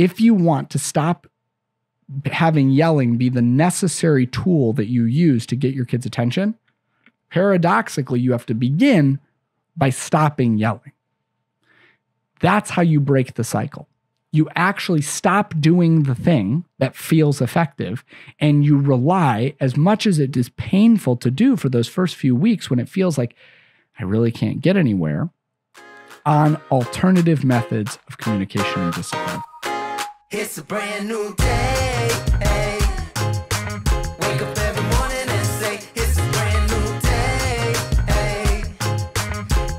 if you want to stop having yelling be the necessary tool that you use to get your kids' attention, paradoxically, you have to begin by stopping yelling. That's how you break the cycle. You actually stop doing the thing that feels effective, and you rely, as much as it is painful to do for those first few weeks when it feels like I really can't get anywhere, on alternative methods of communication and discipline. It's a brand new day. Wake up every morning and say, it's a brand new day.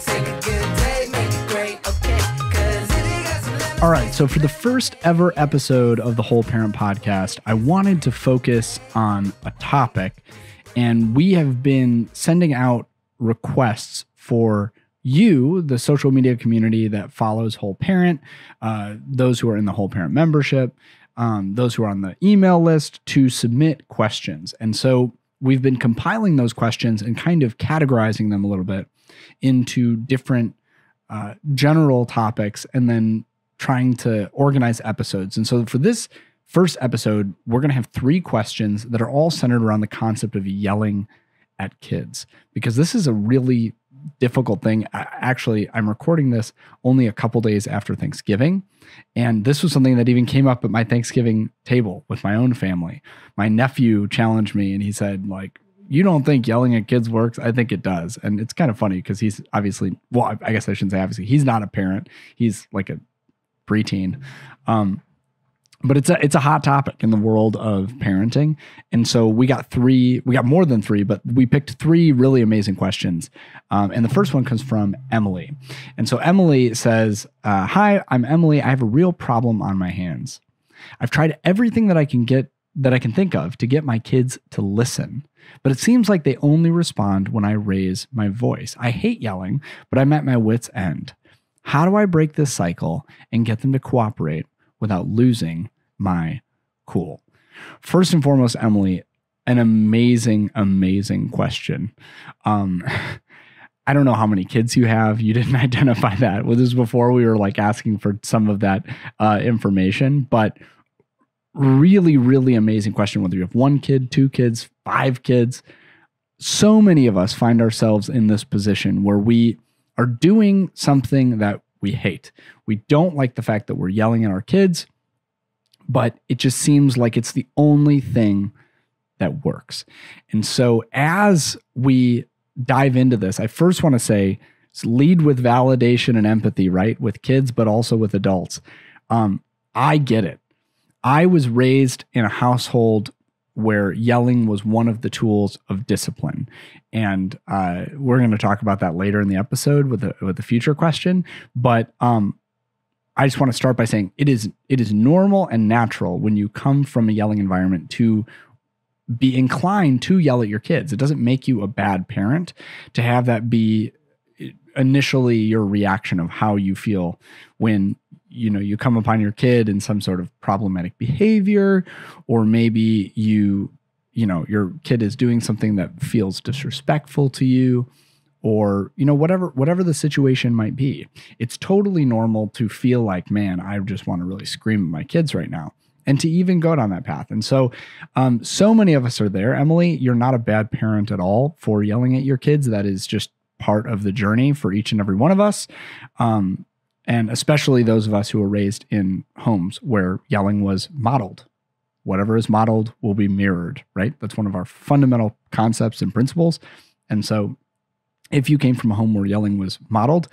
Take a good day, make it great, okay? 'Cause if you got some lemons. All right, so for the first ever episode of the Whole Parent Podcast, I wanted to focus on a topic, and we have been sending out requests for you, the social media community that follows Whole Parent, those who are in the Whole Parent membership, those who are on the email list, to submit questions. And so we've been compiling those questions and kind of categorizing them a little bit into different general topics, and then trying to organize episodes. And so for this first episode, we're going to have 3 questions that are all centered around the concept of yelling at kids, because this is a really difficult thing. Actually, I'm recording this only a couple days after Thanksgiving, and this was something that even came up at my Thanksgiving table with my own family. My nephew challenged me, and he said, like, you don't think yelling at kids works? I think it does. And it's kind of funny because he's obviously, well, I guess I shouldn't say obviously, he's not a parent. He's like a preteen. But it's a hot topic in the world of parenting. And so we got more than 3, but we picked 3 really amazing questions. And the first one comes from Emily. And so Emily says, hi, I'm Emily. I have a real problem on my hands. I've tried everything that I can think of to get my kids to listen, but it seems like they only respond when I raise my voice. I hate yelling, but I'm at my wit's end. How do I break this cycle and get them to cooperate without losing my cool? First and foremost, Emily, an amazing, amazing question. I don't know how many kids you have. You didn't identify that with us before. We were like asking for some of that information, but really, really amazing question. Whether you have 1 kid, 2 kids, 5 kids, so many of us find ourselves in this position where we are doing something that we hate. We don't like the fact that we're yelling at our kids, but it just seems like it's the only thing that works. And so as we dive into this, I first want to say, lead with validation and empathy, right? With kids, but also with adults. I get it. I was raised in a household where yelling was one of the tools of discipline. And we're going to talk about that later in the episode with the future question. But I just want to start by saying it is normal and natural when you come from a yelling environment to be inclined to yell at your kids. It doesn't make you a bad parent to have that be initially your reaction of how you feel when you come upon your kid in some sort of problematic behavior, or maybe your kid is doing something that feels disrespectful to you, or whatever the situation might be. It's totally normal to feel like, man, I just want to really scream at my kids right now, and to even go down that path. And so so many of us are there. Emily, you're not a bad parent at all for yelling at your kids. That is just part of the journey for each and every one of us. And especially those of us who were raised in homes where yelling was modeled. Whatever is modeled will be mirrored, right? That's one of our fundamental concepts and principles. And so if you came from a home where yelling was modeled,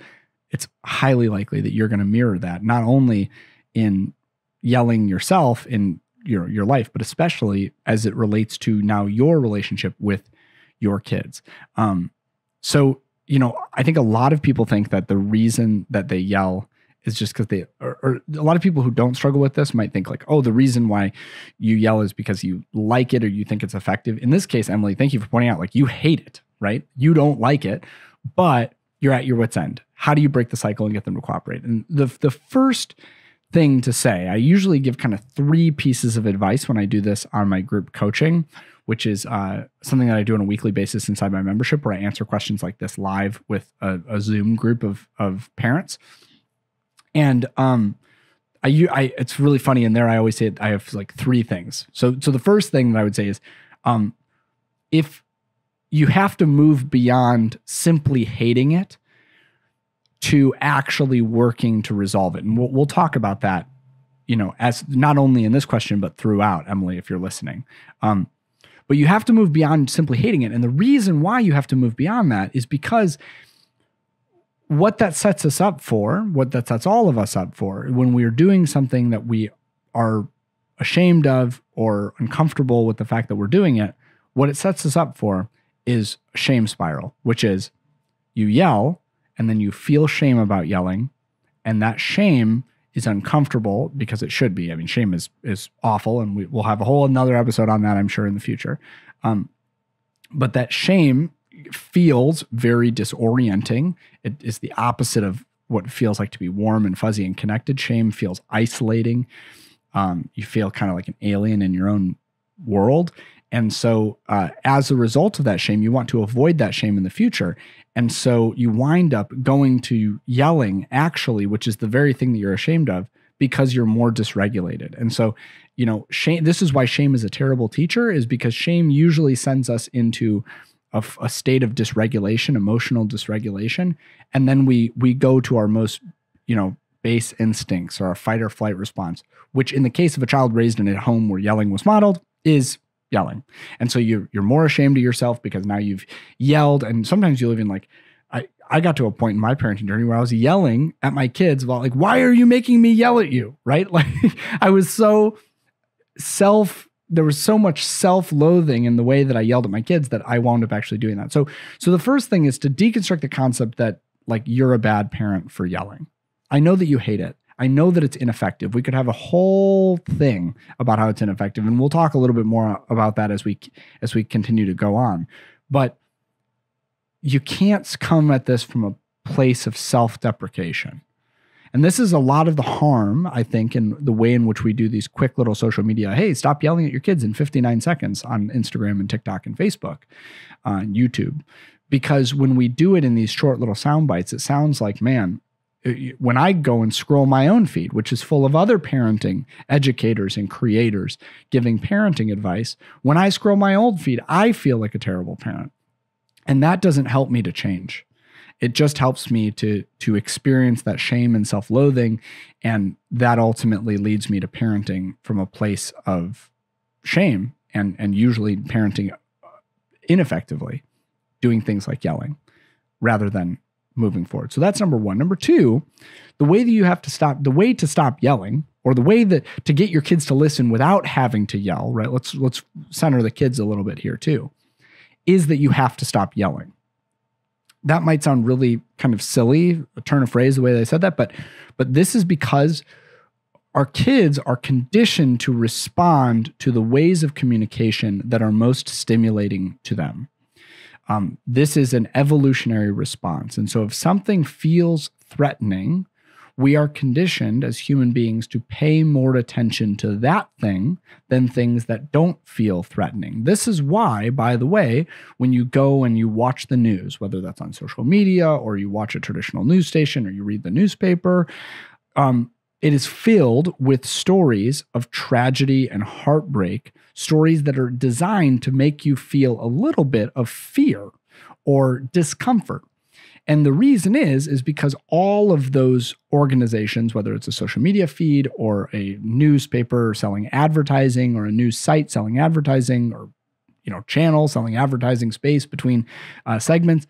it's highly likely that you're going to mirror that, not only in yelling yourself in your life, but especially as it relates to now your relationship with your kids. So I think a lot of people think that the reason that they yell is just because or a lot of people who don't struggle with this might think like, oh, the reason why you yell is because you like it or you think it's effective. In this case, Emily, thank you for pointing out, like, you hate it, right? You don't like it, but you're at your wit's end. How do you break the cycle and get them to cooperate? And the first thing to say, I usually give kind of 3 pieces of advice when I do this on my group coaching, which is something that I do on a weekly basis inside my membership, where I answer questions like this live with a Zoom group of parents. And it's really funny in there. I always say I have like three things. So the first thing that I would say is, if you have to move beyond simply hating it to actually working to resolve it. And we'll talk about that, as not only in this question, but throughout, Emily, if you're listening. But you have to move beyond simply hating it. And the reason why you have to move beyond that is because what that sets us up for, what that sets all of us up for, when we're doing something that we are ashamed of or uncomfortable with the fact that we're doing it, what it sets us up for is a shame spiral, which is you yell and then you feel shame about yelling. And that shame is uncomfortable because it should be. I mean, shame is awful. And we'll have a whole another episode on that, I'm sure, in the future. But that shame feels very disorienting. It is the opposite of what it feels like to be warm and fuzzy and connected. Shame feels isolating. You feel kind of like an alien in your own world. And so as a result of that shame, you want to avoid that shame in the future. And so you wind up going to yelling, actually, which is the very thing that you're ashamed of, because you're more dysregulated. And so, shame, this is why shame is a terrible teacher, is because shame usually sends us into a state of dysregulation, emotional dysregulation. And then we go to our most, base instincts or our fight or flight response, which in the case of a child raised in a home where yelling was modeled is yelling. And so you're more ashamed of yourself because now you've yelled. And sometimes you'll even I got to a point in my parenting journey where I was yelling at my kids about like, why are you making me yell at you? Right? Like I was there was so much self-loathing in the way that I yelled at my kids that I wound up actually doing that. So the first thing is to deconstruct the concept that like you're a bad parent for yelling. I know that you hate it. I know that it's ineffective. We could have a whole thing about how it's ineffective, and we'll talk a little bit more about that as we continue to go on. But you can't come at this from a place of self-deprecation. And this is a lot of the harm, I think, in the way in which we do these quick little social media. Hey, stop yelling at your kids in 59 seconds on Instagram and TikTok and Facebook, on YouTube. Because when we do it in these short little sound bites, it sounds like, man, when I go and scroll my own feed, which is full of other parenting educators and creators giving parenting advice, when I scroll my old feed, I feel like a terrible parent. And that doesn't help me to change. It just helps me to experience that shame and self-loathing. And that ultimately leads me to parenting from a place of shame and usually parenting ineffectively, doing things like yelling rather than moving forward. So that's number one. Number two, the way to stop yelling, or the way that to get your kids to listen without having to yell, right? Let's center the kids a little bit here too, is that you have to stop yelling. That might sound really kind of silly, a turn of phrase, the way they said that, but this is because our kids are conditioned to respond to the ways of communication that are most stimulating to them. This is an evolutionary response. And so if something feels threatening, we are conditioned as human beings to pay more attention to that thing than things that don't feel threatening. This is why, by the way, when you go and you watch the news, whether that's on social media or you watch a traditional news station or you read the newspaper, it is filled with stories of tragedy and heartbreak, stories that are designed to make you feel a little bit of fear or discomfort. And the reason is because all of those organizations, whether it's a social media feed or a newspaper selling advertising or a news site selling advertising or channel selling advertising space between segments,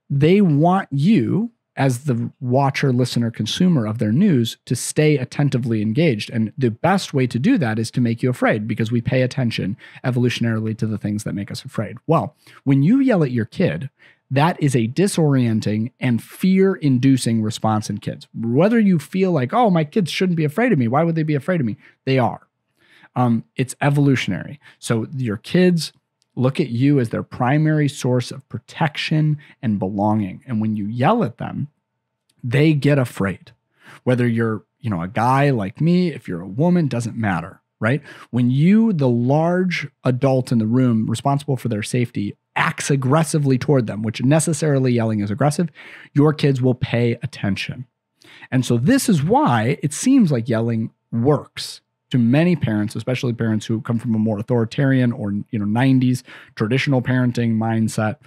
they want you as the watcher, listener, consumer of their news to stay attentively engaged. And the best way to do that is to make you afraid, because we pay attention evolutionarily to the things that make us afraid. Well, when you yell at your kid, that is a disorienting and fear-inducing response in kids. Whether you feel like, oh, my kids shouldn't be afraid of me. Why would they be afraid of me? They are. It's evolutionary. So your kids look at you as their primary source of protection and belonging. And when you yell at them, they get afraid. Whether you're, a guy like me, if you're a woman, doesn't matter, right? When you, the large adult in the room responsible for their safety, acts aggressively toward them, which necessarily yelling is aggressive, your kids will pay attention. And so this is why it seems like yelling works to many parents, especially parents who come from a more authoritarian or 90s traditional parenting mindset.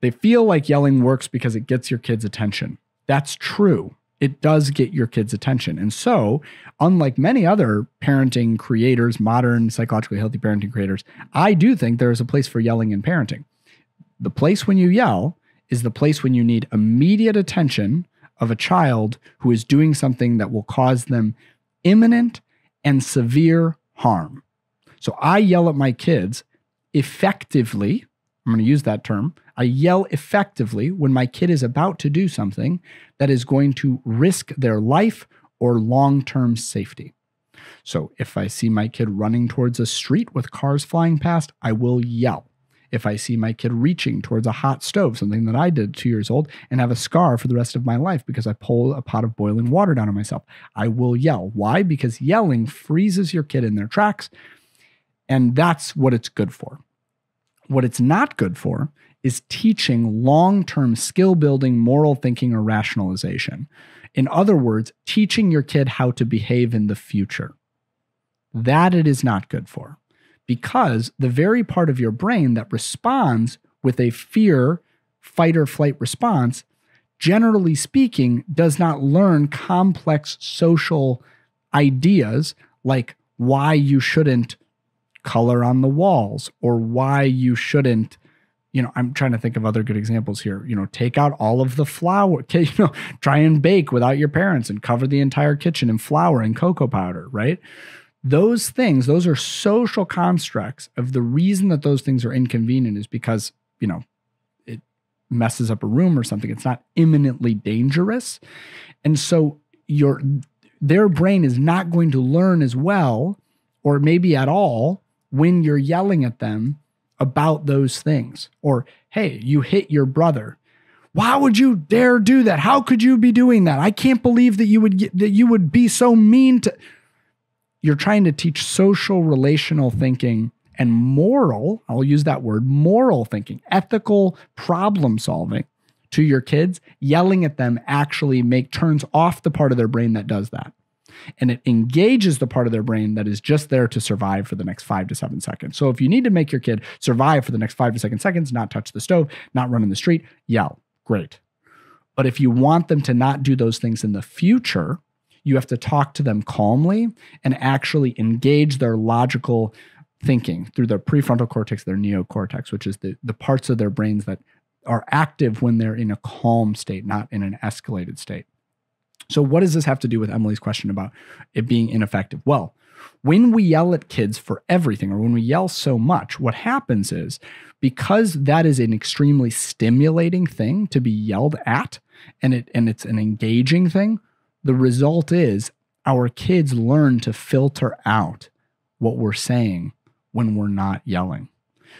They feel like yelling works because it gets your kids' attention. That's true. It does get your kids' attention. And so, unlike many other parenting creators, modern psychologically healthy parenting creators, I do think there is a place for yelling in parenting. The place when you yell is the place when you need immediate attention of a child who is doing something that will cause them imminent and severe harm. So I yell at my kids effectively. I'm going to use that term. I yell effectively when my kid is about to do something that is going to risk their life or long-term safety. So if I see my kid running towards a street with cars flying past, I will yell. If I see my kid reaching towards a hot stove, something that I did 2 years old, and have a scar for the rest of my life because I pulled a pot of boiling water down on myself, I will yell. Why? Because yelling freezes your kid in their tracks, and that's what it's good for. What it's not good for is teaching long-term skill-building, moral thinking, or rationalization. In other words, teaching your kid how to behave in the future. That it is not good for. Because the very part of your brain that responds with a fear, fight or flight response, generally speaking, does not learn complex social ideas like why you shouldn't color on the walls or why you shouldn't, I'm trying to think of other good examples here, take out all of the flour, try and bake without your parents and cover the entire kitchen in flour and cocoa powder, right? Those things, those are social constructs of the reason that those things are inconvenient is because, it messes up a room or something. It's not imminently dangerous. And so their brain is not going to learn as well, or maybe at all, when you're yelling at them about those things. Or, hey, you hit your brother. Why would you dare do that? How could you be doing that? I can't believe that you would be so mean to... You're trying to teach social relational thinking and moral, I'll use that word, moral thinking, ethical problem solving to your kids. Yelling at them actually turns off the part of their brain that does that. And it engages the part of their brain that is just there to survive for the next 5 to 7 seconds. So if you need to make your kid survive for the next 5 to 7 seconds, not touch the stove, not run in the street, yell. Great. But if you want them to not do those things in the future, you have to talk to them calmly and actually engage their logical thinking through their prefrontal cortex, their neocortex, which is the parts of their brains that are active when they're in a calm state, not in an escalated state. So what does this have to do with Emily's question about it being ineffective? Well, when we yell at kids for everything, or when we yell so much, what happens is, because that is an extremely stimulating thing to be yelled at, and it's an engaging thing, the result is our kids learn to filter out what we're saying when we're not yelling.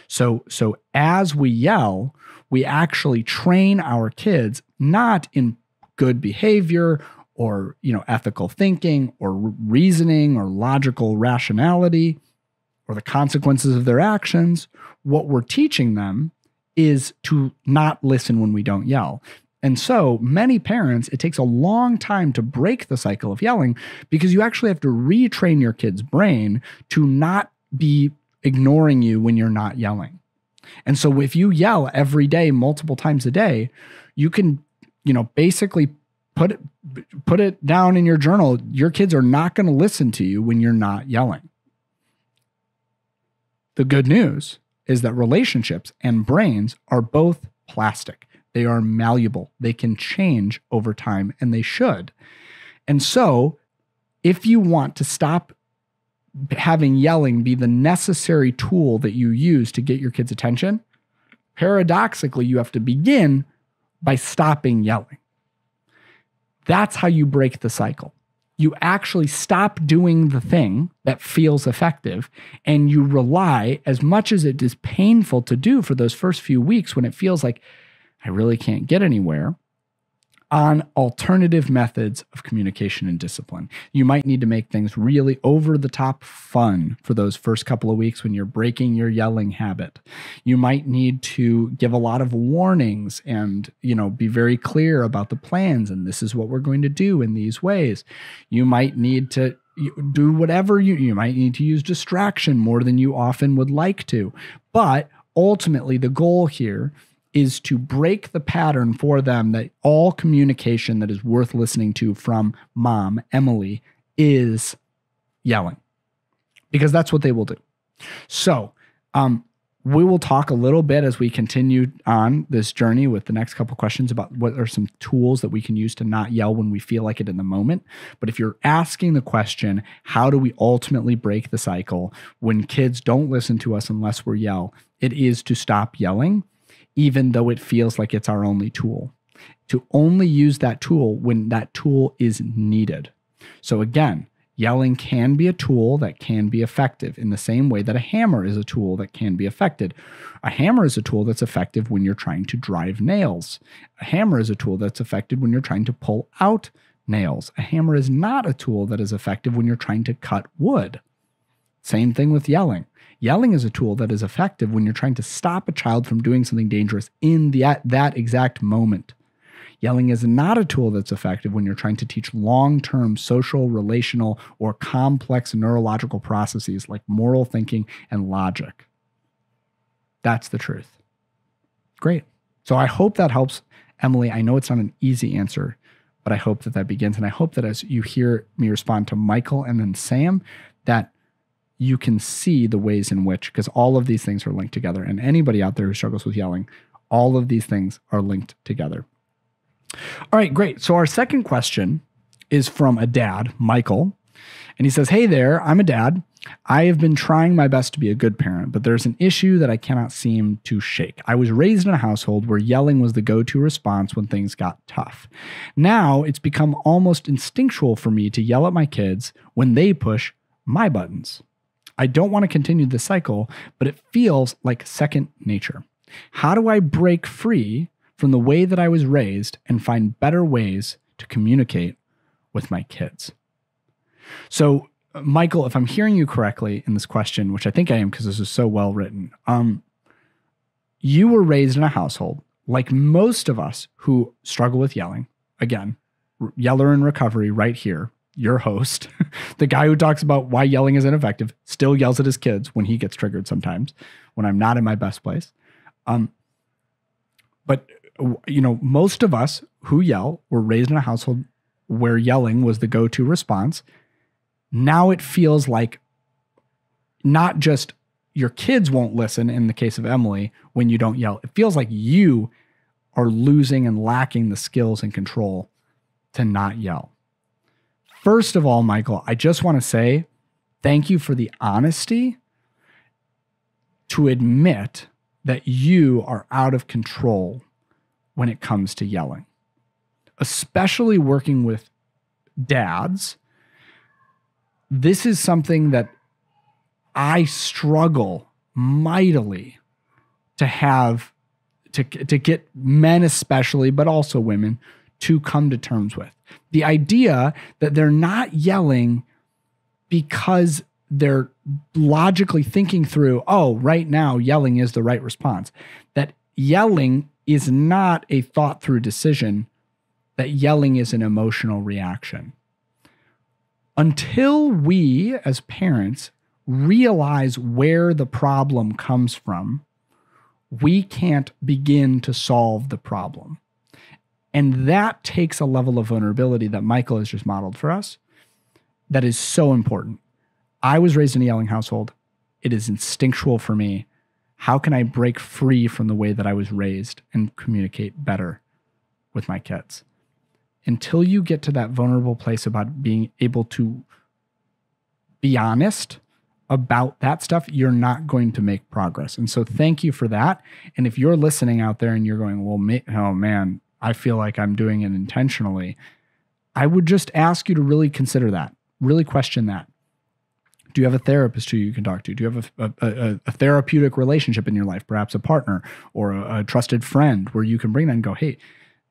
So as we yell, we actually train our kids not in good behavior or ethical thinking or reasoning or logical rationality or the consequences of their actions. What we're teaching them is to not listen when we don't yell. And so many parents, it takes a long time to break the cycle of yelling because you actually have to retrain your kid's brain to not be ignoring you when you're not yelling. And so if you yell every day, multiple times a day, you can, basically put it down in your journal. Your kids are not going to listen to you when you're not yelling. The good news is that relationships and brains are both plastic. They are malleable. They can change over time, and they should. And so if you want to stop having yelling be the necessary tool that you use to get your kids' attention, paradoxically, you have to begin by stopping yelling. That's how you break the cycle. You actually stop doing the thing that feels effective, and you rely, as much as it is painful to do for those first few weeks when it feels like, I really can't get anywhere, on alternative methods of communication and discipline. You might need to make things really over the top fun for those first couple of weeks when you're breaking your yelling habit. You might need to give a lot of warnings and, be very clear about the plans and this is what we're going to do in these ways. You might need to do whatever you might need to use distraction more than you often would like to. But ultimately, the goal here is to break the pattern for them that all communication that is worth listening to from mom, Emily, is yelling, because that's what they will do. So we will talk a little bit as we continue on this journey with the next couple questions about what are some tools that we can use to not yell when we feel like it in the moment. But if you're asking the question, how do we ultimately break the cycle when kids don't listen to us unless we yell? It is to stop yelling, even though it feels like it's our only tool, to only use that tool when that tool is needed. So again, yelling can be a tool that can be effective in the same way that a hammer is a tool that can be effective. A hammer is a tool that's effective when you're trying to drive nails. A hammer is a tool that's effective when you're trying to pull out nails. A hammer is not a tool that is effective when you're trying to cut wood. Same thing with yelling. Yelling is a tool that is effective when you're trying to stop a child from doing something dangerous in that exact moment. Yelling is not a tool that's effective when you're trying to teach long-term social, relational, or complex neurological processes like moral thinking and logic. That's the truth. Great. So I hope that helps, Emily. I know it's not an easy answer, but I hope that begins. And I hope that as you hear me respond to Michael and then Sam, that you can see the ways in which, because all of these things are linked together. And anybody out there who struggles with yelling, all of these things are linked together. All right, great. So our second question is from a dad, Michael. And he says, hey there, I'm a dad. I have been trying my best to be a good parent, but there's an issue that I cannot seem to shake. I was raised in a household where yelling was the go-to response when things got tough. Now it's become almost instinctual for me to yell at my kids when they push my buttons. I don't want to continue this cycle, but it feels like second nature. How do I break free from the way that I was raised and find better ways to communicate with my kids? So, Michael, if I'm hearing you correctly in this question, which I think I am because this is so well written, you were raised in a household like most of us who struggle with yelling. Again, yeller in recovery right here. Your host, the guy who talks about why yelling is ineffective, still yells at his kids when he gets triggered sometimes, when I'm not in my best place. But most of us who yell were raised in a household where yelling was the go-to response. Now it feels like not just your kids won't listen in the case of Emily when you don't yell. It feels like you are losing and lacking the skills and control to not yell. First of all, Michael, I just want to say thank you for the honesty to admit that you are out of control when it comes to yelling, especially working with dads. This is something that I struggle mightily to have, to get men especially, but also women, to come to terms with. The idea that they're not yelling because they're logically thinking through, oh, right now yelling is the right response. That yelling is not a thought through decision, that yelling is an emotional reaction. Until we as parents realize where the problem comes from, we can't begin to solve the problem. And that takes a level of vulnerability that Michael has just modeled for us that is so important. I was raised in a yelling household. It is instinctual for me. How can I break free from the way that I was raised and communicate better with my kids? Until you get to that vulnerable place about being able to be honest about that stuff, you're not going to make progress. And so thank you for that. And if you're listening out there and you're going, well, oh man, I feel like I'm doing it intentionally, I would just ask you to really consider that, really question that. Do you have a therapist who you can talk to? Do you have a therapeutic relationship in your life, perhaps a partner or a trusted friend where you can bring that and go, hey,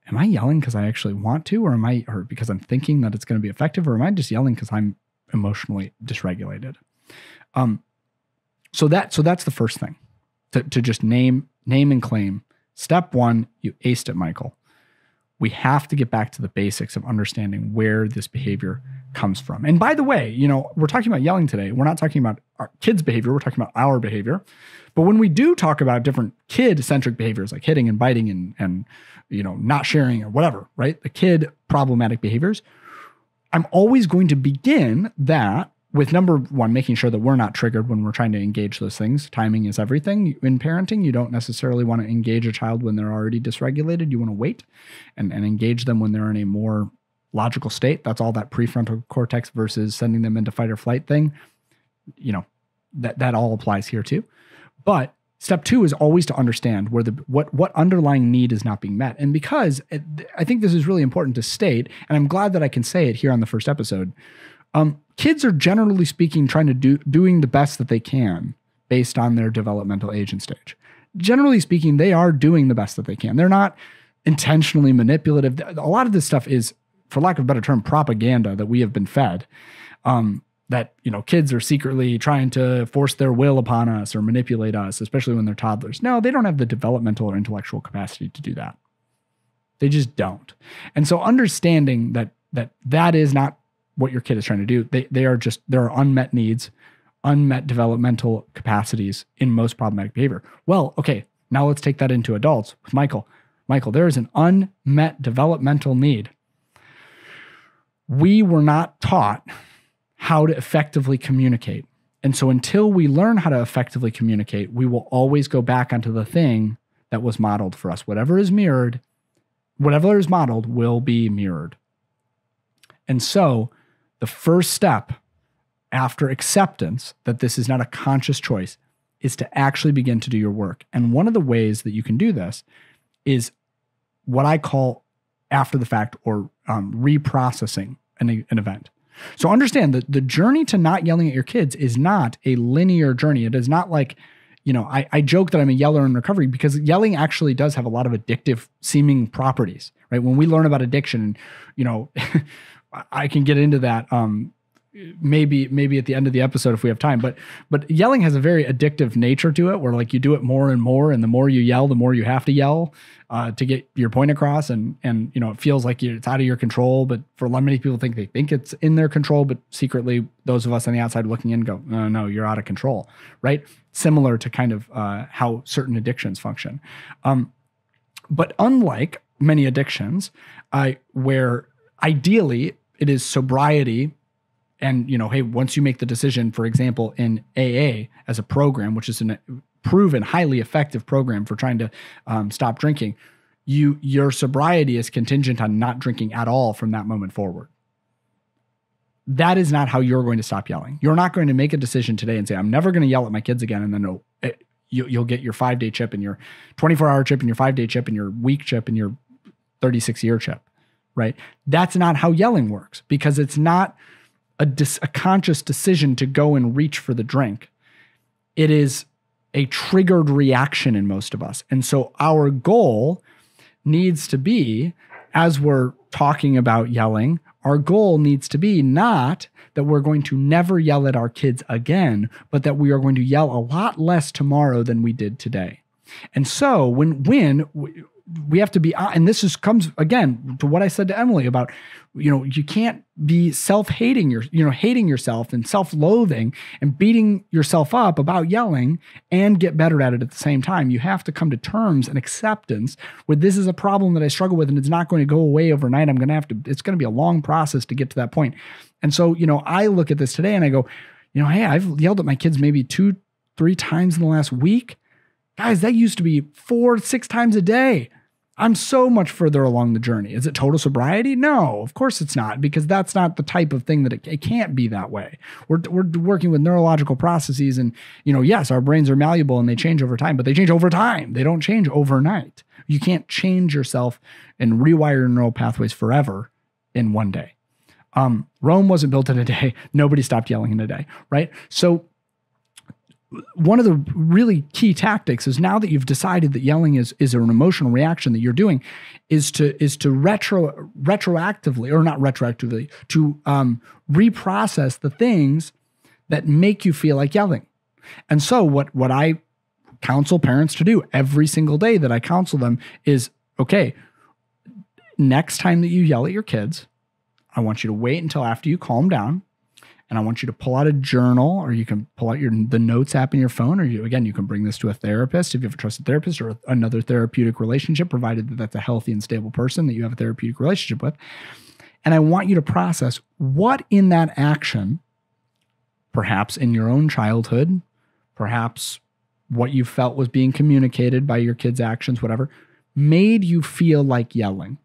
am I yelling because I actually want to, or because I'm thinking that it's going to be effective, or am I just yelling because I'm emotionally dysregulated? So that's the first thing, to just name and claim. Step one, you aced it, Michael. We have to get back to the basics of understanding where this behavior comes from. And by the way, we're talking about yelling today. We're not talking about our kids' behavior. We're talking about our behavior. But when we do talk about different kid-centric behaviors like hitting and biting and not sharing or whatever, right? The kid problematic behaviors, I'm always going to begin that with number one, making sure that we're not triggered when we're trying to engage those things. Timing is everything. In parenting, you don't necessarily want to engage a child when they're already dysregulated. You want to wait and engage them when they're in a more logical state. That's all that prefrontal cortex versus sending them into fight or flight thing. That all applies here too. But step two is always to understand where what underlying need is not being met. And because I think this is really important to state, and I'm glad that I can say it here on the first episode, kids are generally speaking trying to doing the best that they can based on their developmental age and stage. Generally speaking, they are doing the best that they can. They're not intentionally manipulative. A lot of this stuff is, for lack of a better term, propaganda that we have been fed. That kids are secretly trying to force their will upon us or manipulate us, especially when they're toddlers. No, they don't have the developmental or intellectual capacity to do that. They just don't. And so understanding that is not what your kid is trying to do. There are unmet needs, unmet developmental capacities in most problematic behavior. Well, okay, now let's take that into adults with Michael. Michael, there is an unmet developmental need. We were not taught how to effectively communicate. And so until we learn how to effectively communicate, we will always go back onto the thing that was modeled for us. Whatever is modeled will be mirrored. And so the first step after acceptance that this is not a conscious choice is to actually begin to do your work. And one of the ways that you can do this is what I call after the fact or reprocessing an event. So understand that the journey to not yelling at your kids is not a linear journey. It is not like, I joke that I'm a yeller in recovery because yelling actually does have a lot of addictive seeming properties, right? When we learn about addiction, I can get into that maybe at the end of the episode if we have time. But yelling has a very addictive nature to it, where like you do it more and more, and the more you yell, the more you have to yell to get your point across. And it feels like it's out of your control. But for many people, they think it's in their control, but secretly, those of us on the outside looking in go, no, you're out of control, right? Similar to kind of how certain addictions function. But unlike many addictions, where ideally it is sobriety. And, hey, once you make the decision, for example, in AA as a program, which is a proven highly effective program for trying to stop drinking, your sobriety is contingent on not drinking at all from that moment forward. That is not how you're going to stop yelling. You're not going to make a decision today and say, I'm never going to yell at my kids again. And then you'll get your 5-day chip and your 24-hour chip and your 5-day chip and your week chip and your 36-year chip, right? That's not how yelling works, because it's not a conscious decision to go and reach for the drink. It is a triggered reaction in most of us. And so our goal needs to be, as we're talking about yelling, our goal needs to be not that we're going to never yell at our kids again, but that we are going to yell a lot less tomorrow than we did today. And so when we have to be, and this comes again to what I said to Emily about, you can't be hating yourself and self-loathing and beating yourself up about yelling and get better at it at the same time. You have to come to terms and acceptance with, this is a problem that I struggle with and it's not going to go away overnight. It's going to be a long process to get to that point. And so, I look at this today and I go, hey, I've yelled at my kids maybe 2-3 times in the last week. Guys, that used to be 4-6 times a day. I'm so much further along the journey. Is it total sobriety? No, of course it's not, because that's not the type of thing that it can't be that way. We're working with neurological processes, and yes, our brains are malleable and they change over time, but they change over time. They don't change overnight. You can't change yourself and rewire your neural pathways forever in one day. Rome wasn't built in a day. Nobody stopped yelling in a day, right? So one of the really key tactics is, now that you've decided that yelling is an emotional reaction that you're doing, is to retroactively, or not retroactively, to reprocess the things that make you feel like yelling. And so what I counsel parents to do every single day that I counsel them is, okay, next time that you yell at your kids, I want you to wait until after you calm down. And I want you to pull out a journal, or you can pull out the notes app in your phone, or you can bring this to a therapist if you have a trusted therapist, or another therapeutic relationship, provided that that's a healthy and stable person that you have a therapeutic relationship with. And I want you to process what in that action, perhaps in your own childhood, perhaps what you felt was being communicated by your kids' actions, whatever, made you feel like yelling.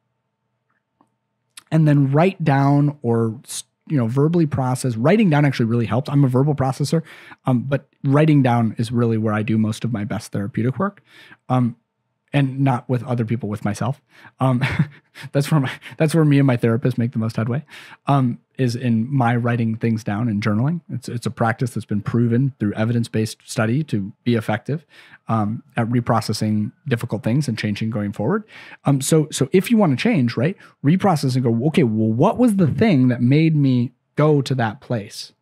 And then write down, or verbally process. Writing down actually really helps. I'm a verbal processor, but writing down is really where I do most of my best therapeutic work, and not with other people, with myself. That's where me and my therapist make the most headway, is in my writing things down and journaling. It's a practice that's been proven through evidence-based study to be effective at reprocessing difficult things and changing going forward. So if you want to change, right, reprocess and go, okay, well, what was the thing that made me go to that place?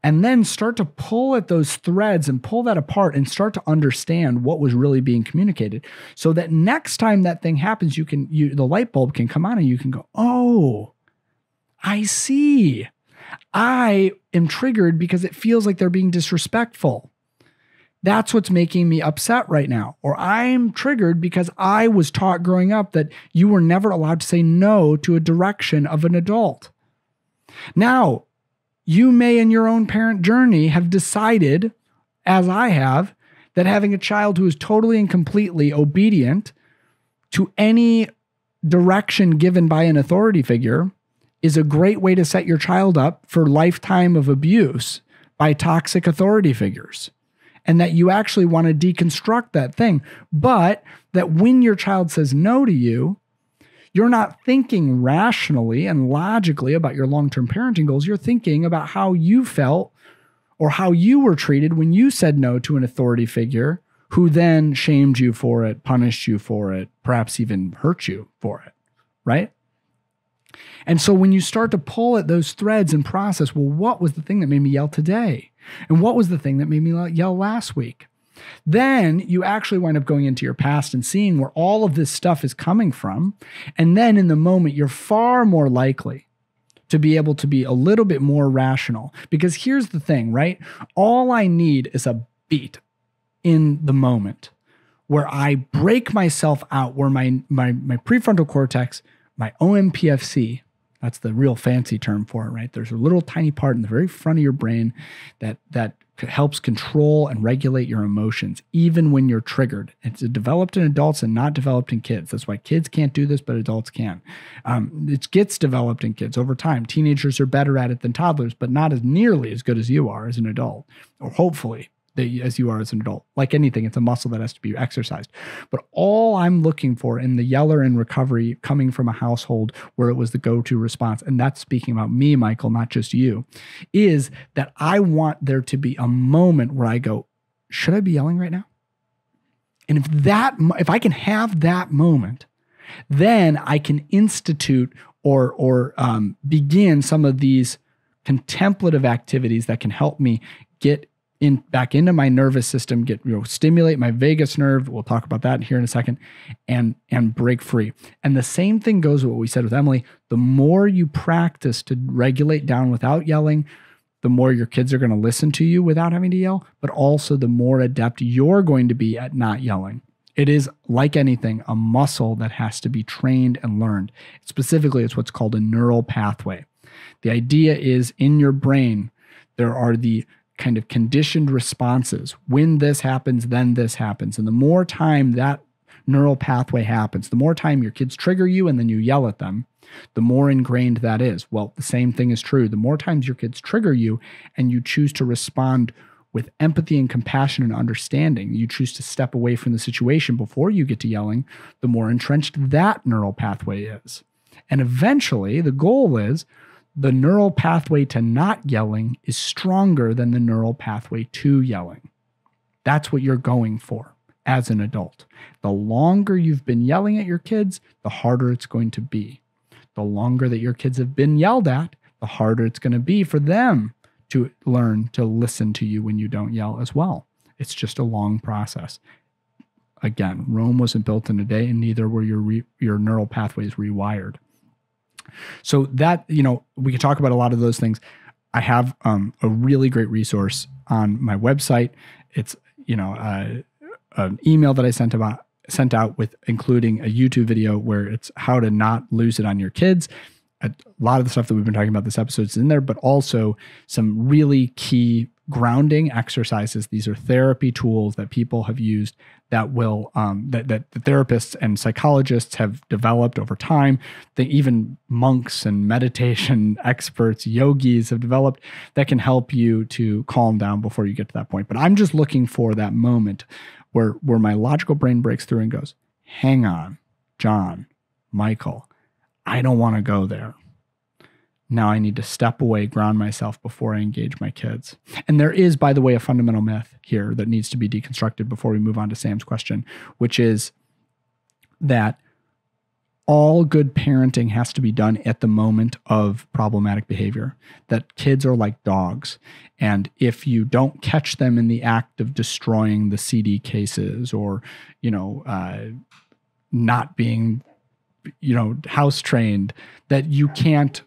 And then start to pull at those threads and pull that apart and start to understand what was really being communicated, so that next time that thing happens, the light bulb can come on and you can go, oh, I see. I am triggered because it feels like they're being disrespectful. That's what's making me upset right now. Or I'm triggered because I was taught growing up that you were never allowed to say no to a direction of an adult. Now, you may in your own parent journey have decided, as I have, that having a child who is totally and completely obedient to any direction given by an authority figure is a great way to set your child up for lifetime of abuse by toxic authority figures. And that you actually want to deconstruct that thing. But that when your child says no to you, you're not thinking rationally and logically about your long-term parenting goals. You're thinking about how you felt or how you were treated when you said no to an authority figure who then shamed you for it, punished you for it, perhaps even hurt you for it, right? And so when you start to pull at those threads and process, well, what was the thing that made me yell today? And what was the thing that made me yell last week? Then you actually wind up going into your past and seeing where all of this stuff is coming from. And then in the moment, you're far more likely to be able to be a little bit more rational. Because here's the thing, right? All I need is a beat in the moment where I break myself out, where my prefrontal cortex, my OMPFC, that's the real fancy term for it, right? There's a little tiny part in the very front of your brain that helps control and regulate your emotions, even when you're triggered. It's developed in adults and not developed in kids. That's why kids can't do this, but adults can. It gets developed in kids over time. Teenagers are better at it than toddlers, but not as nearly as good as you are as an adult, or hopefully as you are as an adult. Like anything, it's a muscle that has to be exercised. But all I'm looking for in the yeller in recovery, coming from a household where it was the go-to response, and that's speaking about me, Michael, not just you, is that I want there to be a moment where I go, should I be yelling right now? And if I can have that moment, then I can institute or begin some of these contemplative activities that can help me get back into my nervous system, stimulate my vagus nerve. We'll talk about that here in a second, and break free. And the same thing goes with what we said with Emily. The more you practice to regulate down without yelling, the more your kids are going to listen to you without having to yell, but also the more adept you're going to be at not yelling. It is, like anything, a muscle that has to be trained and learned. Specifically, it's what's called a neural pathway. The idea is, in your brain, there are the kind of conditioned responses. When this happens, then this happens. And the more time that neural pathway happens, the more time your kids trigger you and then you yell at them, the more ingrained that is. Well, the same thing is true. The more times your kids trigger you and you choose to respond with empathy and compassion and understanding, you choose to step away from the situation before you get to yelling, the more entrenched that neural pathway is. And eventually, the goal is the neural pathway to not yelling is stronger than the neural pathway to yelling. That's what you're going for as an adult. The longer you've been yelling at your kids, the harder it's going to be. The longer that your kids have been yelled at, the harder it's going to be for them to learn to listen to you when you don't yell as well. It's just a long process. Again, Rome wasn't built in a day, and neither were your neural pathways rewired. So that, we can talk about a lot of those things. I have a really great resource on my website. It's, an email that I sent out with including a YouTube video where it's how to not lose it on your kids. A lot of the stuff that we've been talking about this episode is in there, but also some really key grounding exercises. These are therapy tools that people have used that will, that the therapists and psychologists have developed over time. Even monks and meditation experts, yogis have developed that can help you to calm down before you get to that point. But I'm just looking for that moment where my logical brain breaks through and goes, hang on, John, Michael, I don't want to go there. Now I need to step away, ground myself before I engage my kids. And there is, by the way, a fundamental myth here that needs to be deconstructed before we move on to Sam's question, which is that all good parenting has to be done at the moment of problematic behavior, that kids are like dogs. And if you don't catch them in the act of destroying the CD cases or, not being, house trained, that you can't,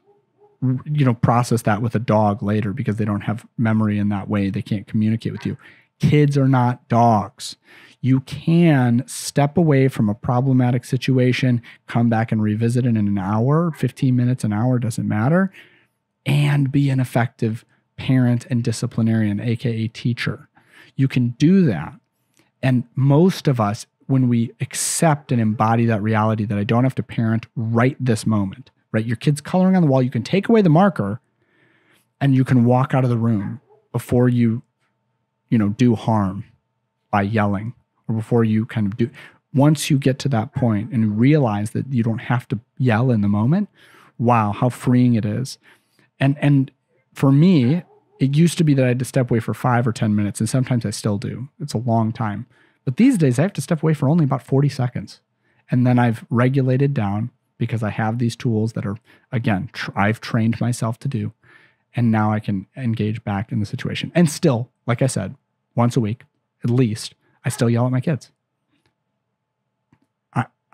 process that with a dog later because they don't have memory in that way. They can't communicate with you. Kids are not dogs. You can step away from a problematic situation, come back and revisit it in an hour, 15 minutes, an hour, doesn't matter, and be an effective parent and disciplinarian, aka teacher. You can do that. And most of us, when we accept and embody that reality that I don't have to parent right this moment, right? Your kid's coloring on the wall, you can take away the marker and you can walk out of the room before you, do harm by yelling, or before you kind of do. Once you get to that point and you realize that you don't have to yell in the moment, wow, how freeing it is. And for me, it used to be that I had to step away for 5 or 10 minutes, and sometimes I still do. It's a long time. But these days I have to step away for only about 40 seconds. And then I've regulated down because I have these tools that are, again, I've trained myself to do. And now I can engage back in the situation. And still, like I said, once a week, at least, I still yell at my kids.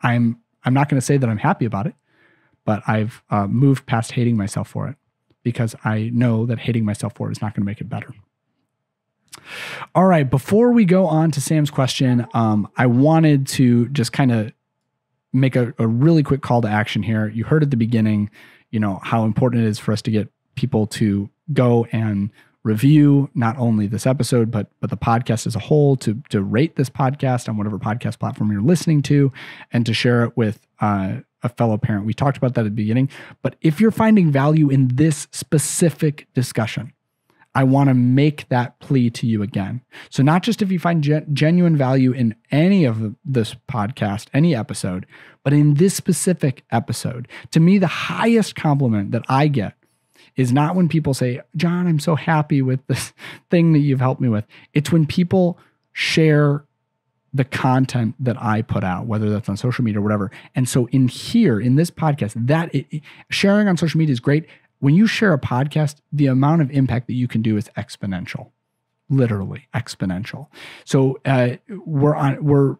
I'm not going to say that I'm happy about it, but I've moved past hating myself for it because I know that hating myself for it is not going to make it better. All right, before we go on to Sam's question, I wanted to just kind of make a really quick call to action here. You heard at the beginning, how important it is for us to get people to go and review not only this episode, but the podcast as a whole, to rate this podcast on whatever podcast platform you're listening to, and to share it with a fellow parent. We talked about that at the beginning, but if you're finding value in this specific discussion, I want to make that plea to you again. So not just if you find genuine value in any of this podcast, any episode, but in this specific episode. To me, the highest compliment that I get is not when people say, John, I'm so happy with this thing that you've helped me with. It's when people share the content that I put out, whether that's on social media or whatever. And so in this podcast, sharing on social media is great. When you share a podcast, the amount of impact that you can do is exponential, literally exponential. So we're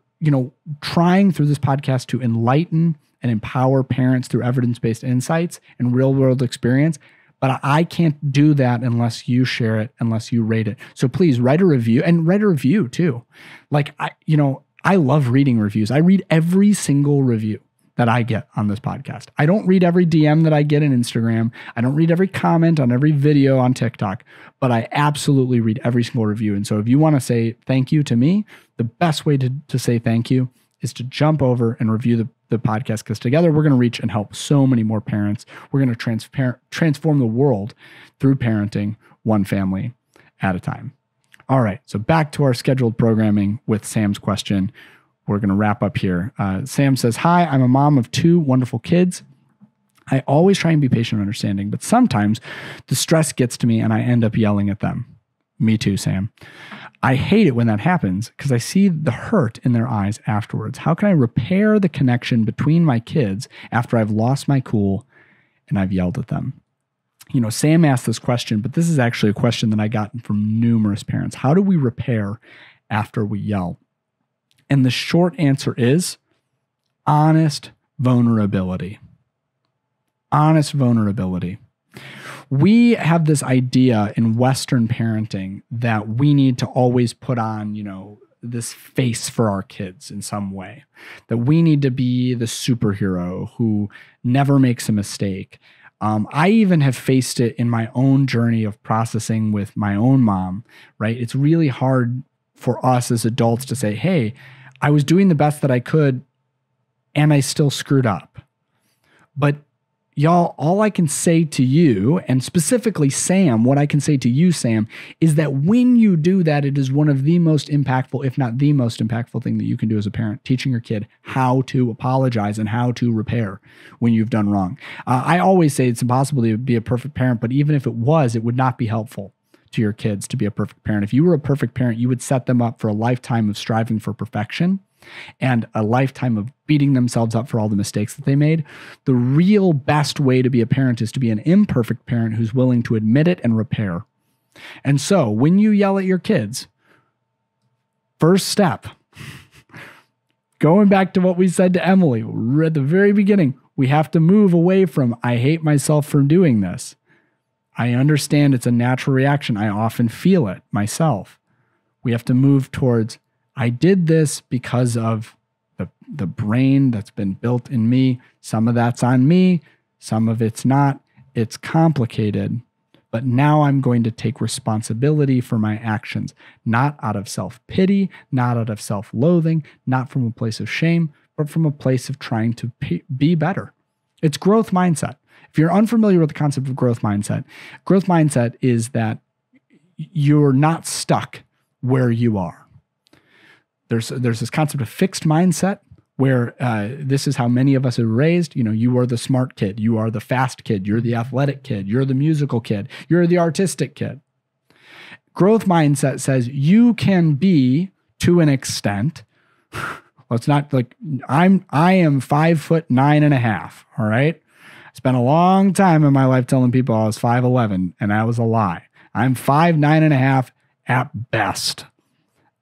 trying through this podcast to enlighten and empower parents through evidence-based insights and real-world experience. But I can't do that unless you share it, unless you rate it. So please write a review, and write a review too. Like I love reading reviews. I read every single review that I get on this podcast. I don't read every DM that I get on Instagram. I don't read every comment on every video on TikTok, but I absolutely read every single review. And so if you want to say thank you to me, the best way to say thank you is to jump over and review the podcast, because together we're going to reach and help so many more parents. We're going to transform the world through parenting, one family at a time. All right, so back to our scheduled programming with Sam's question. We're going to wrap up here. Sam says, hi, I'm a mom of 2 wonderful kids. I always try and be patient and understanding, but sometimes the stress gets to me and I end up yelling at them. Me too, Sam. I hate it when that happens because I see the hurt in their eyes afterwards. How can I repair the connection between my kids after I've lost my cool and I've yelled at them? Sam asked this question, but this is actually a question that I got from numerous parents. How do we repair after we yell? And the short answer is honest vulnerability. Honest vulnerability. We have this idea in Western parenting that we need to always put on, this face for our kids in some way, that we need to be the superhero who never makes a mistake. I even have faced it in my own journey of processing with my own mom, right? It's really hard for us as adults to say, hey, I was doing the best that I could and I still screwed up. But y'all, all I can say to you, and specifically Sam, what I can say to you, Sam, is that when you do that, it is one of the most impactful, if not the most impactful thing that you can do as a parent, teaching your kid how to apologize and how to repair when you've done wrong. I always say it's impossible to be a perfect parent, but even if it was, it would not be helpful to your kids to be a perfect parent. If you were a perfect parent, you would set them up for a lifetime of striving for perfection and a lifetime of beating themselves up for all the mistakes that they made. The real best way to be a parent is to be an imperfect parent who's willing to admit it and repair. And so when you yell at your kids, first step, going back to what we said to Emily at the very beginning, we have to move away from, I hate myself for doing this. I understand it's a natural reaction. I often feel it myself. We have to move towards, I did this because of the brain that's been built in me. Some of that's on me. Some of it's not. It's complicated. But now I'm going to take responsibility for my actions, not out of self-pity, not out of self-loathing, not from a place of shame, but from a place of trying to be better. It's growth mindset. If you're unfamiliar with the concept of growth mindset is that you're not stuck where you are. There's this concept of fixed mindset where this is how many of us are raised. You are the smart kid. You are the fast kid. You're the athletic kid. You're the musical kid. You're the artistic kid. Growth mindset says you can be, to an extent, it's not like I am 5'9.5". All right. I spent a long time in my life telling people I was 5'11", and that was a lie. I'm 5'9.5" at best.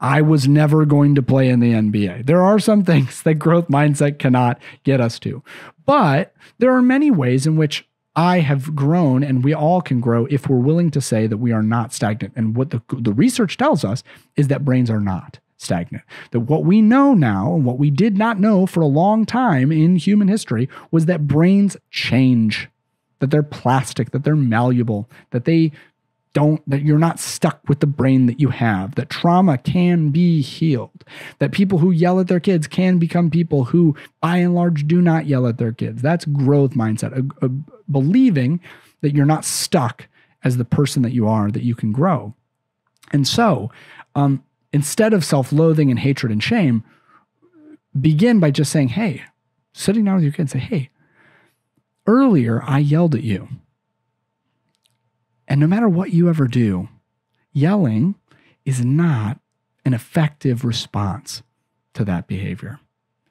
I was never going to play in the NBA. There are some things that growth mindset cannot get us to, but there are many ways in which I have grown, and we all can grow if we're willing to say that we are not stagnant. And what the research tells us is that brains are not stagnant. That what we know now, and what we did not know for a long time in human history, was that brains change, that they're plastic, that they're malleable, that you're not stuck with the brain that you have, that trauma can be healed, that people who yell at their kids can become people who, by and large, do not yell at their kids. That's growth mindset, believing that you're not stuck as the person that you are, that you can grow. And so, instead of self-loathing and hatred and shame, begin by just saying, hey, sitting down with your kids, say, hey, earlier I yelled at you. And no matter what you ever do, yelling is not an effective response to that behavior.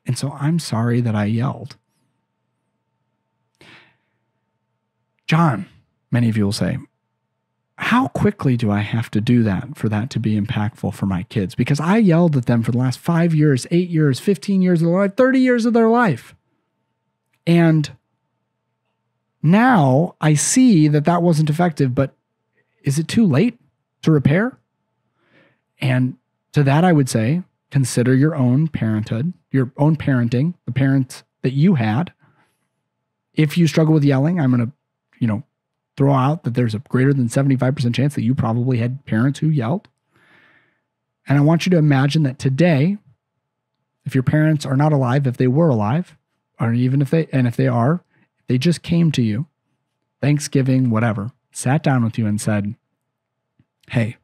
And so I'm sorry that I yelled. John, many of you will say, how quickly do I have to do that for that to be impactful for my kids? Because I yelled at them for the last 5 years, 8 years, 15 years of their life, 30 years of their life. And now I see that wasn't effective, but is it too late to repair? And to that, I would say, consider your own parenthood, your own parenting, the parents that you had. If you struggle with yelling, I'm going to, throw out that there's a greater than 75% chance that you probably had parents who yelled. And I want you to imagine that today, if your parents are not alive, if they were alive, or even if they are, they just came to you, Thanksgiving, whatever, sat down with you and said, hey,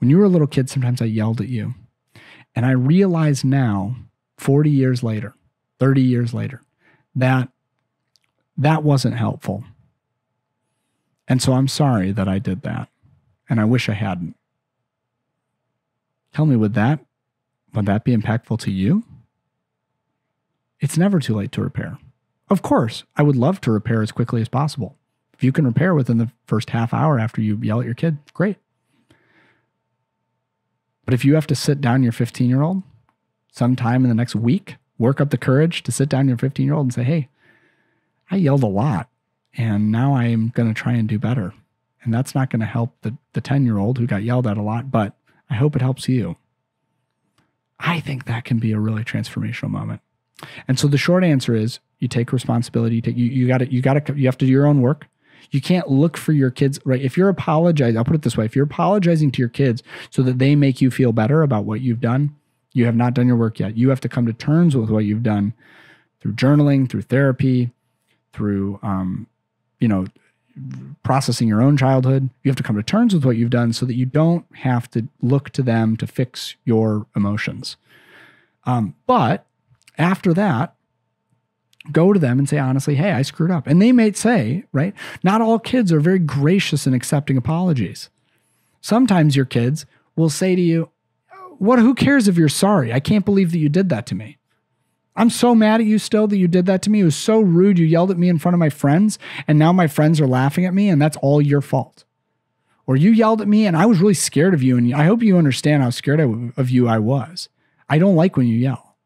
when you were a little kid, sometimes I yelled at you. And I realize now, 40 years later, 30 years later, that wasn't helpful. And so I'm sorry that I did that. And I wish I hadn't. Tell me, would that be impactful to you? It's never too late to repair. Of course, I would love to repair as quickly as possible. If you can repair within the first half hour after you yell at your kid, great. But if you have to sit down your 15-year-old sometime in the next week, work up the courage to sit down your 15-year-old and say, hey, I yelled a lot and now I'm going to try and do better. And that's not going to help the 10-year-old who got yelled at a lot, but I hope it helps you. I think that can be a really transformational moment. And so the short answer is you take responsibility. You have to do your own work. You can't look for your kids, right? If you're apologizing, I'll put it this way. If you're apologizing to your kids so that they make you feel better about what you've done, you have not done your work yet. You have to come to terms with what you've done through journaling, through therapy, through, processing your own childhood. You have to come to terms with what you've done so that you don't have to look to them to fix your emotions. But after that, go to them and say, honestly, hey, I screwed up. And they may say, right, not all kids are very gracious in accepting apologies. Sometimes your kids will say to you, who cares if you're sorry? I can't believe that you did that to me. I'm so mad at you still that you did that to me. It was so rude. You yelled at me in front of my friends, and now my friends are laughing at me, and that's all your fault. Or you yelled at me, and I was really scared of you, and I hope you understand how scared of you I was. I don't like when you yell,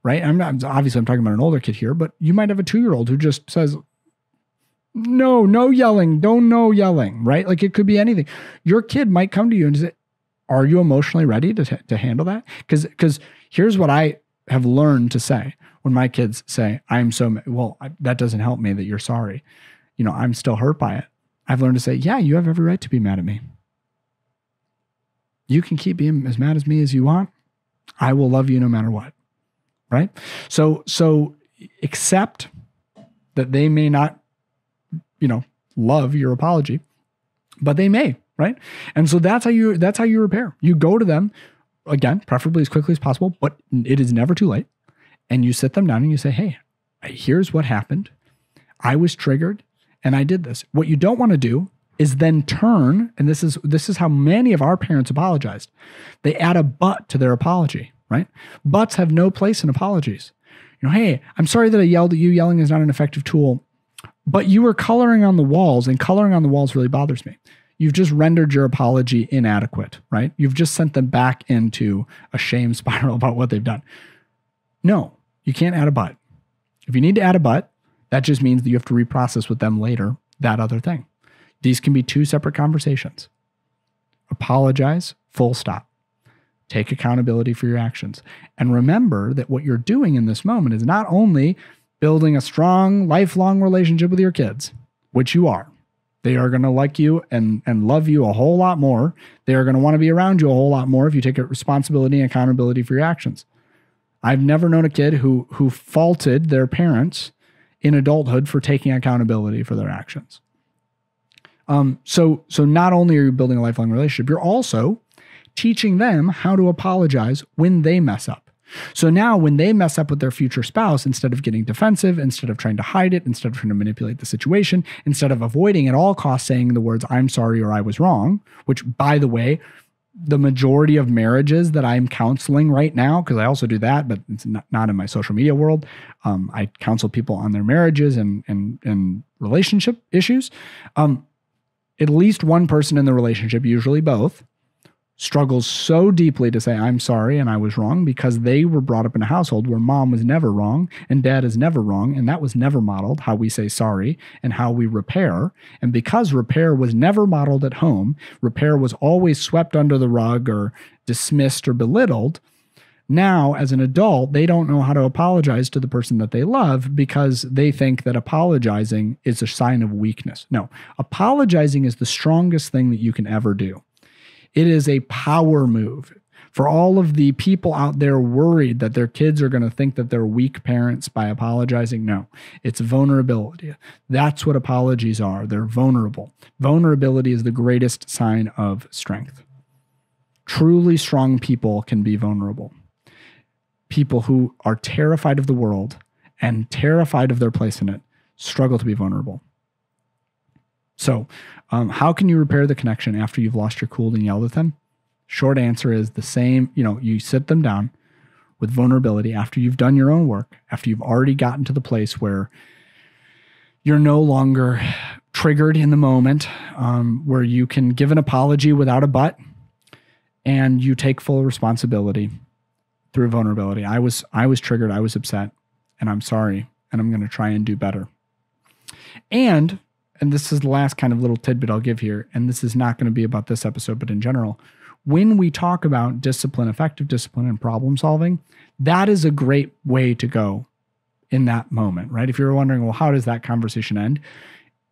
right? Obviously, I'm talking about an older kid here, but you might have a 2-year-old who just says, no yelling, no yelling, right? Like it could be anything. Your kid might come to you and say, are you emotionally ready to handle that? Because here's what I have learned to say when my kids say, that doesn't help me that you're sorry. I'm still hurt by it. I've learned to say, yeah, you have every right to be mad at me. You can keep being as mad as me as you want. I will love you no matter what. Right? So accept that they may not, love your apology, but they may, right? And so that's how you repair. You go to them, again, preferably as quickly as possible, but it is never too late. And you sit them down and you say, hey, here's what happened. I was triggered and I did this. What you don't want to do is then turn, and this is how many of our parents apologized. They add a but to their apology, right? Buts have no place in apologies. Hey, I'm sorry that I yelled at you. Yelling is not an effective tool, but you were coloring on the walls, and coloring on the walls really bothers me. You've just rendered your apology inadequate, right? You've just sent them back into a shame spiral about what they've done. No, you can't add a but. If you need to add a but, that just means that you have to reprocess with them later that other thing. These can be 2 separate conversations. Apologize, full stop. Take accountability for your actions. And remember that what you're doing in this moment is not only building a strong, lifelong relationship with your kids, which you are. They are going to like you and love you a whole lot more. They are going to want to be around you a whole lot more if you take responsibility and accountability for your actions. I've never known a kid who faulted their parents in adulthood for taking accountability for their actions. So not only are you building a lifelong relationship, you're also teaching them how to apologize when they mess up. So now when they mess up with their future spouse, instead of getting defensive, instead of trying to hide it, instead of trying to manipulate the situation, instead of avoiding at all costs saying the words, I'm sorry or I was wrong, which, by the way, the majority of marriages that I'm counseling right now, because I also do that, but it's not in my social media world. I counsel people on their marriages and relationship issues. At least one person in the relationship, usually both, struggles so deeply to say, I'm sorry and I was wrong, because they were brought up in a household where mom was never wrong and dad is never wrong. And that was never modeled, how we say sorry and how we repair. And because repair was never modeled at home, repair was always swept under the rug or dismissed or belittled. Now, as an adult, they don't know how to apologize to the person that they love because they think that apologizing is a sign of weakness. No, apologizing is the strongest thing that you can ever do. It is a power move. For all of the people out there worried that their kids are going to think that they're weak parents by apologizing, no, it's vulnerability. That's what apologies are. They're vulnerable. Vulnerability is the greatest sign of strength. Truly strong people can be vulnerable. People who are terrified of the world and terrified of their place in it struggle to be vulnerable. So how can you repair the connection after you've lost your cool and yelled at them? Short answer is the same. You sit them down with vulnerability after you've done your own work, after you've already gotten to the place where you're no longer triggered in the moment, where you can give an apology without a but, and you take full responsibility through vulnerability. I was triggered. I was upset, and I'm sorry, and I'm going to try and do better. And this is the last kind of little tidbit I'll give here, and this is not going to be about this episode, but in general, when we talk about discipline, effective discipline, and problem solving, that is a great way to go in that moment, right? If you're wondering, well, how does that conversation end?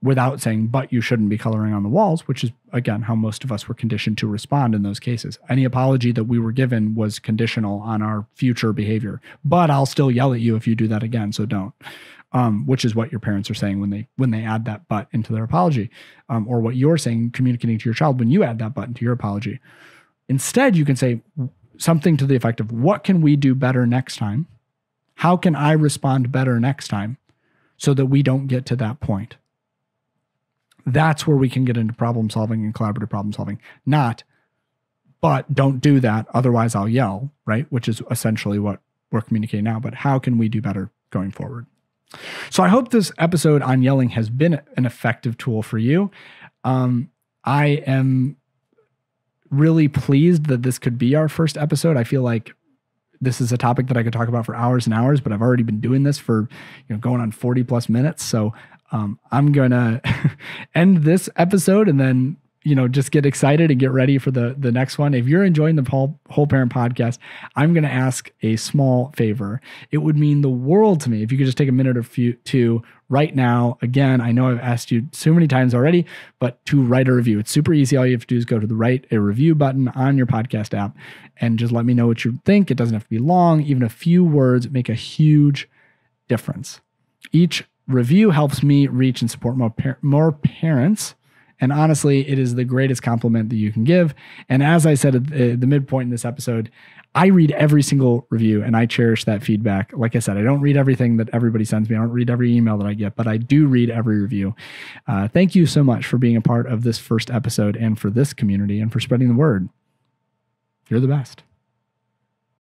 Without saying, but you shouldn't be coloring on the walls, which is, again, how most of us were conditioned to respond in those cases. Any apology that we were given was conditional on our future behavior, but I'll still yell at you if you do that again, so don't. Which is what your parents are saying when they add that but into their apology, or what you're saying, communicating to your child when you add that but into your apology. Instead, you can say something to the effect of, what can we do better next time? How can I respond better next time so that we don't get to that point? That's where we can get into problem solving and collaborative problem solving. Not, but don't do that, otherwise I'll yell, right? Which is essentially what we're communicating now. But how can we do better going forward? So I hope this episode on yelling has been an effective tool for you. I am really pleased that this could be our first episode. I feel like this is a topic that I could talk about for hours and hours, but I've already been doing this for going on 40 plus minutes. So I'm going to end this episode and then just get excited and get ready for the next one. If you're enjoying the Whole Parent Podcast, I'm going to ask a small favor. It would mean the world to me if you could just take a minute or two right now. Again, I know I've asked you so many times already, but to write a review. It's super easy. All you have to do is go to the write a review button on your podcast app and just let me know what you think. It doesn't have to be long. Even a few words make a huge difference. Each review helps me reach and support more parents. And honestly, it is the greatest compliment that you can give. And as I said at the midpoint in this episode, I read every single review and I cherish that feedback. Like I said, I don't read everything that everybody sends me. I don't read every email that I get, but I do read every review. Thank you so much for being a part of this first episode and for this community and for spreading the word. You're the best.